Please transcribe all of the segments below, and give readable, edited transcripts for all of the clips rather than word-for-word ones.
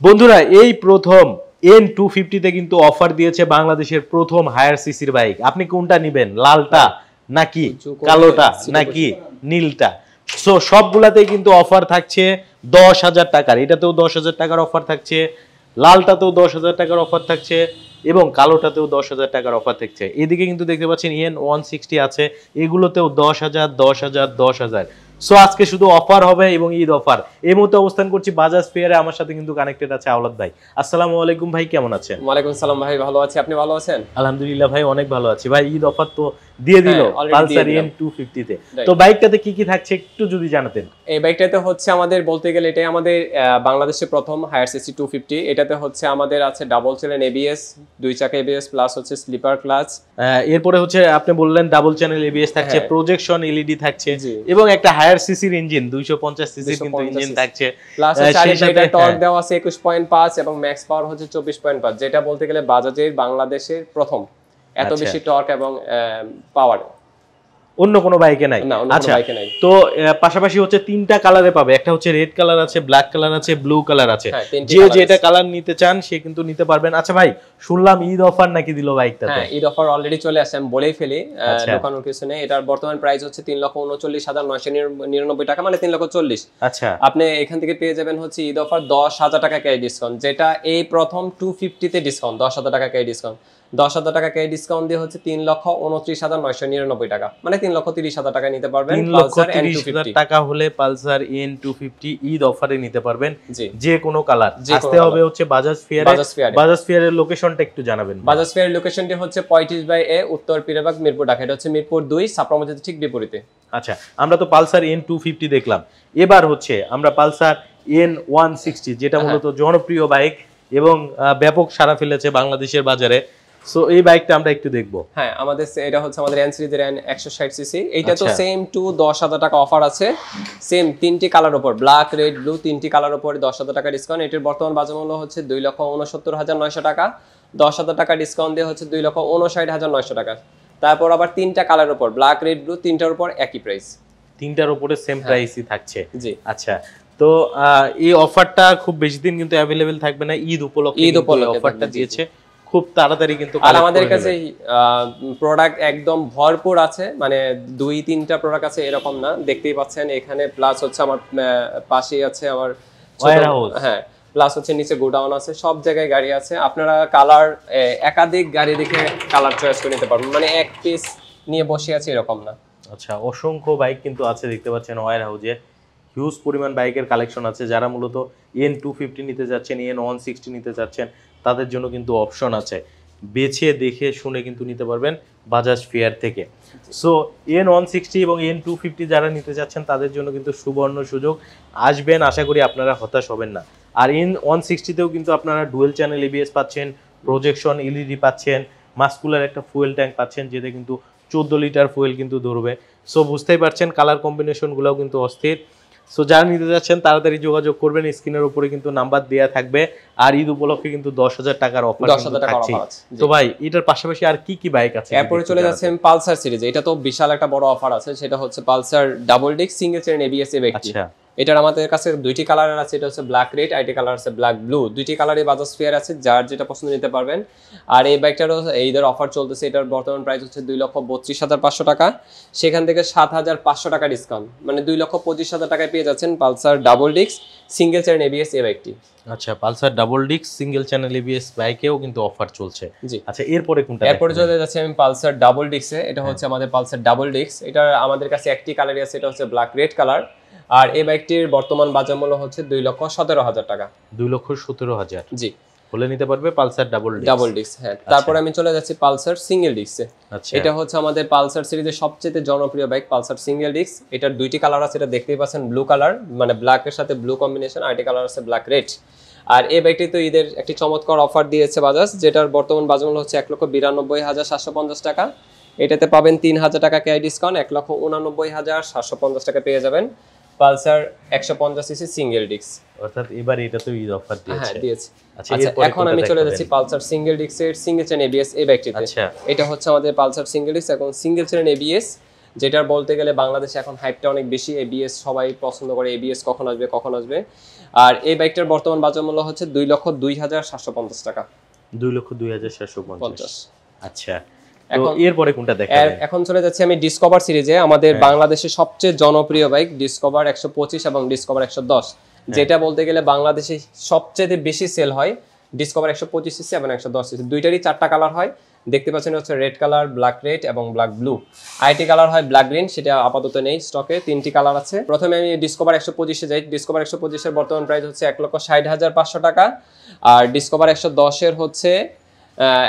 বন্ধুরা এই প্রথম N250 তে কিন্তু অফার দিয়েছে বাংলাদেশের প্রথম হায়ার সিসির বাইক। আপনি কোনটা নেবেন, লালটা নাকি কালোটা নাকি নীলটা? সো সবগুলাতেই কিন্তু অফার থাকছে 10,000 টাকার। এটাতেও 10,000 টাকার অফার থাকছে, লালটাতেও 10,000 টাকার অফার থাকছে এবং কালোটাতেও 10,000 টাকার অফার থাকছে। এদিকে কিন্তু দেখতে পাচ্ছেন N160 আছে, এগুলোতেও 10,000 10,000 10,000। সো আজকে শুধু অফার হবে এবং ঈদ অফার। এই মুহূর্তে অবস্থান করছি বাজাজ ফেয়ারে, আমার সাথে কিন্তু কানেক্টেড আছে আওলাদ ভাই। আসসালামু আলাইকুম ভাই, কেমন আছেন? ওয়ালাইকুম সালাম ভাই, ভালো আছি, আপনি ভালো আছেন? আলহামদুলিল্লাহ ভাই, অনেক ভালো আছি ভাই। ঈদ অফার তো দিয়ে দিল পালসার N250 তে। তো বাইকটাতে কি কি থাকছে একটু যদি জানাতেন। এই বাইকটাতে হচ্ছে আমাদের বলতে গেলে এটাই আমাদের বাংলাদেশের প্রথম হায়ার সিসি 250। এটাতে হচ্ছে আমাদের আছে ডাবল চ্যানেল এবিএস, দুই চাকা এবিএস প্লাস হচ্ছে স্লিপার ক্লাচ। এরপরে হচ্ছে আপনি বললেন ডাবল চ্যানেল এবিএস থাকছে, প্রজেকশন এলইডি থাকছে এবং একটা হায়ার সিসির ইঞ্জিন 250 সিসির কিন্তু ইঞ্জিন থাকছে। প্লাস চারিটা টর্ক দেওয়া আছে 21.5 এবং ম্যাক্স পাওয়ার হচ্ছে 24.5, যেটা বলতে গেলে বাজাজের বাংলাদেশের প্রথম এত বেশি টর্ক এবং পাওয়ার অন্য কোনো বাইকে নাই। আচ্ছা, তো পাশাপাশি হচ্ছে তিনটা কালারে পাবে, একটা হচ্ছে রেড কালার আছে, ব্ল্যাক কালার আছে, ব্লু কালার আছে। যে যেটা কালার নিতে চান সে কিন্তু নিতে পারবেন। আচ্ছা ভাই, শুনলাম ঈদ অফার নাকি দিল বাইকটাতে? হ্যাঁ, ঈদ অফার অলরেডি চলে আসছে, আমি বলেই ফেলি, দোকানের কিছু নেই। এটার বর্তমান প্রাইস হচ্ছে 3,39,999 টাকা, মানে 3,40,000। আচ্ছা, আপনি এখান থেকে পেয়ে যাবেন হচ্ছে ঈদ অফার 10,000 টাকা ক্যাশ ডিসকাউন্ট, যেটা এই প্রথম 250 তে ডিসকাউন্ট, 10,000 টাকা ক্যাশ ডিসকাউন্ট। 10,000 টাকা ক্যাশ ডিসকাউন্ট দিয়ে হচ্ছে 3,29,999 টাকা, মানে 3,30,000 টাকা নিতে পারবেন। পালসার N250 টাকা হলে পালসার N250 ঈদ অফারে নিতে পারবেন, যে কোনো কালার। আসতে হবে হচ্ছে বাজাজ ফেয়ারে। বাজাজ ফেয়ারের লোকেশনটা একটু জানাবেন। বাজাজ ফেয়ারের লোকেশনটি হচ্ছে 35/A উত্তর পিরাবাগ মিরপুর ঢাকা। এটা হচ্ছে মিরপুর 2 ছাপড়া মসজিদের ঠিক বিপরীতে। আচ্ছা, আমরা তো পালসার N250 দেখলাম, এবার হচ্ছে আমরা পালসার N160, যেটা মূলত জনপ্রিয় বাইক এবং ব্যাপক সাড়া ফেলেছে বাংলাদেশের বাজারে। সো এই বাইকটা আমরা একটু দেখবো। হ্যাঁ, আমাদের এটা হচ্ছে আমাদের N সিরিজের N160 সিসি। এইটা তো সেম টু 10,000 টাকা অফার আছে, সেম তিনটি কালার উপর, ব্ল্যাক রেড ব্লু তিনটি কালার উপর 10,000 টাকা ডিসকাউন্ট। এটির বর্তমান বাজার মূল্য হচ্ছে 2,69,900 টাকা। 10,000 টাকা ডিসকাউন্ট দিয়ে হচ্ছে 2,59,900 টাকা। তারপর আবার তিনটা কালার উপর, ব্ল্যাক রেড ব্লু তিনটার উপর একই প্রাইস, তিনটার উপরে সেম প্রাইসই থাকছে। জি আচ্ছা, তো এই অফারটা খুব বেশি দিন কিন্তু অ্যাভেলেবেল থাকবে না, ঈদ উপলক্ষে অফারটা দিয়েছে। খুব তাড়াতাড়ি কিন্তু, আর আমাদের কাছে প্রোডাক্ট একদম ভরপুর আছে, মানে 2-3টা প্রোডাক্ট আছে এরকম না, দেখতেই পাচ্ছেন এখানে। প্লাস হচ্ছে আমার পাশেই আছে আমার ওয়্যারহাউস, হ্যাঁ, প্লাস হচ্ছে নিচে গোডাউন আছে, সব জায়গায় গাড়ি আছে। আপনারা কালার একাধিক গাড়ি দেখে কালার চয়েস করে নিতে পারবেন, মানে এক পিস নিয়ে বসে আছে এরকম না। আচ্ছা, অসংখ্য বাইক কিন্তু আছে, দেখতে পাচ্ছেন ওয়্যারহাউসে হিউজ পরিমাণ বাইকের কালেকশন আছে। যারা মূলত N250 নিতে যাচ্ছেন, N160 নিতে যাচ্ছেন, তাদের জন্য কিন্তু অপশন আছে, বেছে দেখে শুনে কিন্তু নিতে পারবেন বাজাজ ফেয়ার থেকে। সো N160 এবং N250 যারা নিতে যাচ্ছেন তাদের জন্য কিন্তু সুবর্ণ সুযোগ। আসবেন, আশা করি আপনারা হতাশ হবেন না। আর N160 তেও কিন্তু আপনারা ডুয়েল চ্যানেল এবিএস পাচ্ছেন, প্রজেকশন এলইডি পাচ্ছেন, মাস্কুলার একটা ফুয়েল ট্যাঙ্ক পাচ্ছেন, যেটা কিন্তু 14 লিটার ফুয়েল কিন্তু ধরবে। সো বুঝতেই পারছেন কালার কম্বিনেশনগুলোও কিন্তু অস্থির। সো যারা নিতে যাচ্ছেন তাড়াতাড়ি যোগাযোগ করবেন, স্ক্রিনের উপরে কিন্তু নাম্বার দেওয়া থাকবে। আর ঈদ উপলক্ষে কিন্তু 10,000 টাকার অফার থাকছে। তো ভাই, এটার পাশাপাশি আর কি কি বাইক আছে? এরপরে চলে যাচ্ছেন পালসার সিরিজ। এটা তো বিশাল একটা বড় অফার আছে, সেটা হচ্ছে Pulsar double disc single chain ABS এ বাইকটি। এটার আমাদের কাছে দুইটি কালার আছে, এটা হচ্ছে ব্ল্যাক রেড, আইটি কালার আছে ব্ল্যাক ব্লু। দুইটি কালারে বাজাজ ফেয়ার আছে, যার যেটা পছন্দ নিতে পারবেন। আর এই বাইকটারও এইদের অফার চলতেছে। এটার বর্তমান প্রাইস হচ্ছে 2,32,500 টাকা, সেখান থেকে 7,500 টাকা ডিসকাউন্ট, মানে 2,25,000 টাকায় পেয়ে যাচ্ছেন Pulsar double disc single chain ABS এই বাইকটি। আচ্ছা, Pulsar double disc single channel ABS বাইকেও কিন্তু অফার চলছে। জি আচ্ছা, এরপরে কোনটা? এরপরে চলে যাচ্ছে আমি পালসার ডাবল ডিস্কে। এটা হচ্ছে আমাদের পালসার ডাবল ডিস্ক। এটা আমাদের কাছে একটি কালারই আছে, এটা হচ্ছে ব্ল্যাক রেড কালার। আর এই বাইকটির বর্তমান বাজার মূল্য হচ্ছে 2,17,000 টাকা। 2,17,000 জি, বলে নিতে পারবে পালসার ডাবল ডিস্ক। হ্যাঁ, তারপরে আমি চলে যাচ্ছি পালসার সিঙ্গেল ডিস্কে। এটা হচ্ছে আমাদের পালসার সিরিজের সবচেয়ে জনপ্রিয় বাইক, পালসার সিঙ্গেল ডিস্ক। এটার দুইটি কালার আছে, এটা দেখতেই পাচ্ছেন ব্লু কালার, মানে ব্ল্যাকের সাথে ব্লু কম্বিনেশন, আর একটি কালার আছে ব্ল্যাক রেড। আর এই বাইকটি তো ঈদের একটি চমৎকার অফার দিয়েছে বাজাজ, যেটার বর্তমান বাজার মূল্য হচ্ছে 1,92,750 টাকা। এটাতে পাবেন 3,000 টাকা ক্যাশ ডিসকাউন্ট, 1,89,750 টাকা পেয়ে যাবেন পালসার 150 সিসি সিঙ্গেল ডিস্ক। অর্থাৎ এবার এটা তো ঈদ অফার দিয়েছে। হ্যাঁ, দিয়েছে। আচ্ছা, এখন আমি চলে যাচ্ছি পালসার সিঙ্গেল ডিস্কের সিঙ্গেল চেইন এবিএস এই বাইকটিতে। এটা হচ্ছে আমাদের পালসার সিঙ্গেল ডিস্ক, এখন সিঙ্গেল চেইন এবিএস যেটার বলতে গেলে বাংলাদেশে এখন হাইপটা অনেক বেশি, এবিএস সবাই পছন্দ করে, এবিএস কখন আসবে। আর এই বাইকটার বর্তমান বাজার মূল্য হচ্ছে 2,02,750 টাকা। 2,02,750। আচ্ছা, তো এরপরে কোনটা দেখা যায়? এখন চলে যাচ্ছে আমি ডিসকভার সিরিজে। আমাদের বাংলাদেশের সবচেয়ে জনপ্রিয় বাইক ডিসকভার 125 এবং ডিসকভার 110, যেটা বলতে গেলে বাংলাদেশে সবচেয়ে বেশি সেল হয় ডিসকভার 125 সিসি এবং 110 সিসি। দুইটারই 4টা কালার হয়, দেখতে পাচ্ছেন হচ্ছে রেড কালার, ব্ল্যাক রেড এবং ব্ল্যাক ব্লু। আইটি কালার হয় ব্ল্যাক গ্রিন, সেটা আপাতত নেই স্টকে, 3টি কালার আছে। প্রথমে আমি ডিসকভার 125 এ যাই। ডিসকভার 125 এর বর্তমান প্রাইস হচ্ছে 1,60,500 টাকা। আর ডিসকভার 110 এর হচ্ছে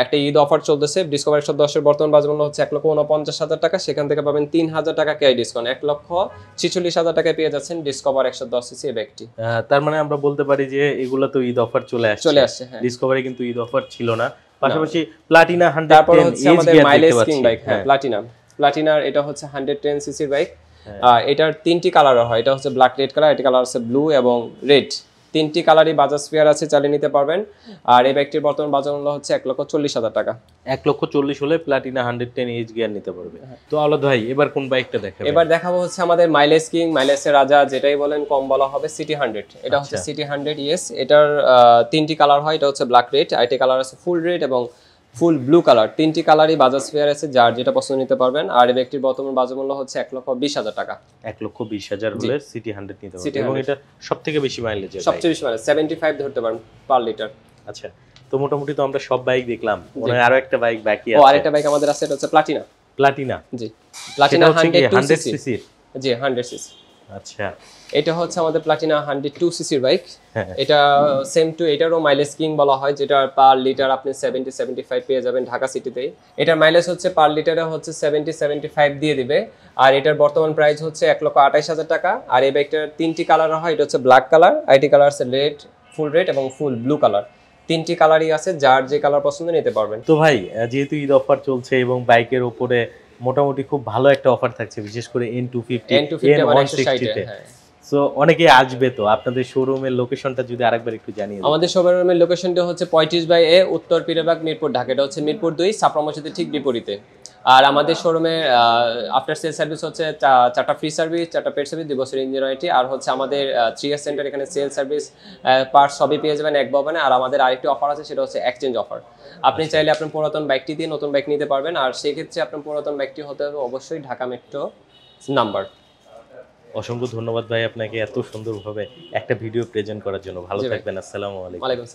একটা ঈদ অফার চলতেছে। ডিসকভার 110 এর বর্তমান বাজার মূল্য হচ্ছে 1,49,000 টাকা, সেখান থেকে পাবেন 3,000 টাকা ক্যাশ ডিসকাউন্ট, 1,46,000 টাকায় পেয়ে যাচ্ছেন ডিসকভার 110 সিসি এই ব্যাগটি। তার মানে আমরা বলতে পারি যে এগুলা তো ঈদ অফার চলে আসছে। হ্যাঁ, ডিসকভারি কিন্তু ঈদ অফার ছিল না। পাশাপাশি প্লাটিনা 110 তারপর হচ্ছে আমাদের মাইলেজ কিং বাইক, হ্যাঁ প্লাটিনার এটা হচ্ছে 110 সিসির বাইক। এটার 3টি কালার হয়, এটা হচ্ছে ব্ল্যাক রেড কালার, এটা কালার আছে ব্লু এবং রেড। 3টি কালারই বাজাজ ফেয়ার আছে, চালিয়ে নিতে পারবেন। আর এই বাইকটির বর্তমান বাজার মূল্য হচ্ছে 1,40,000 টাকা। 1,40,000 হলে প্লাটিনা 110 এইচ গিয়ার নিতে পারবে। তো আলাদ ভাই, এবার কোন বাইকটা দেখাবেন? এবার দেখাবো হচ্ছে আমাদের মাইলেজ কিং, মাইলেজের রাজা যেটাই বলেন, কম বলা হবে, সিটি 100। এটা হচ্ছে সিটি 100 ইএস। এটার 3টি কালার হয়, এটা হচ্ছে ব্ল্যাক রেড, আইটি কালার আছে ফুল রেড এবং ফুল ব্লু কালার। 3টি কালারই বাজাজ ফেয়ার আছে, যার যেটা পছন্দ নিতে পারবেন। আর এই ব্যক্তির বর্তমান বাজার মূল্য হচ্ছে 1,20,000 টাকা। 1,20,000 হলে সিটি 100 নিতে পারবেন এবং এটা সবথেকে বেশি মাইলেজ, সবচেয়ে বেশি মাইলেজ 75 ধরতে পারেন পার লিটার। আচ্ছা, তো মোটামুটি তো আমরা সব বাইক দেখলাম, মনে আরো একটা বাইক বাকি আছে। আরেকটা বাইক আমাদের আছে, এটা হচ্ছে প্লাটিনা। জি, প্লাটিনা 100 সিসি। জি, 100 সিসি। আচ্ছা, এটা হচ্ছে আমাদের প্লাটিনা 102 সিসির বাইক। এটা সেম টু এটারও মাইলেজ কিং বলা হয়, যেটা পার লিটার আপনি 70-75 পেয়ে যাবেন ঢাকা সিটিতেই। এটার মাইলেজ হচ্ছে পার লিটারে হচ্ছে 70-75 দিয়ে দিবে। আর এটার বর্তমান প্রাইস হচ্ছে 1,28,000 টাকা। আর এই বাইকটার 3টি কালার হয়, এটা হচ্ছে ব্ল্যাক কালার, আইটি কালার আছে রেড, ফুল রেড এবং ফুল ব্লু কালার। 3টি কালারই আছে, যার যে কালার পছন্দ নিতে পারবেন। তো ভাই, যেহেতু ঈদ অফার চলছে এবং বাইকের উপরে মোটামুটি খুব ভালো একটা অফার থাকছে, বিশেষ করে N250 N160 তে। সো অনেকে আসবে, তো আপনাদের শোরুমের লোকেশনটা যদি আরেকবার একটু জানিয়ে দেন। আমাদের শোরুমের লোকেশনটা হচ্ছে 35/A উত্তর পীরবাগ মিরপুর ঢাকা। এটা হচ্ছে মিরপুর 2 সাপ্রা মসজিদের ঠিক বিপরীতে। আর আমাদের শোরুমে আফটার সেল সার্ভিস হচ্ছে 4টা ফ্রি সার্ভিস, 4টা পেড সার্ভিস, 2 বছরের ইঞ্জিন ওয়ারেন্টি। আর হচ্ছে আমাদের 3S সেন্টার, এখানে সেল সার্ভিস পার্টস সবই পেয়ে যাবেন এক ভবনে। আর আমাদের আরেকটি অফার আছে, সেটা হচ্ছে এক্সচেঞ্জ অফার। আপনি চাইলে আপনার পুরাতন বাইকটি দিয়ে নতুন বাইক নিতে পারবেন। আর সেই ক্ষেত্রে আপনার পুরাতন বাইকটি হতে হবে অবশ্যই ঢাকা মেট্রো নাম্বার। অসংখ্য ধন্যবাদ ভাই আপনাকে এত সুন্দরভাবে একটা ভিডিও প্রেজেন্ট করার জন্য। ভালো থাকবেন। আসসালামু আলাইকুম।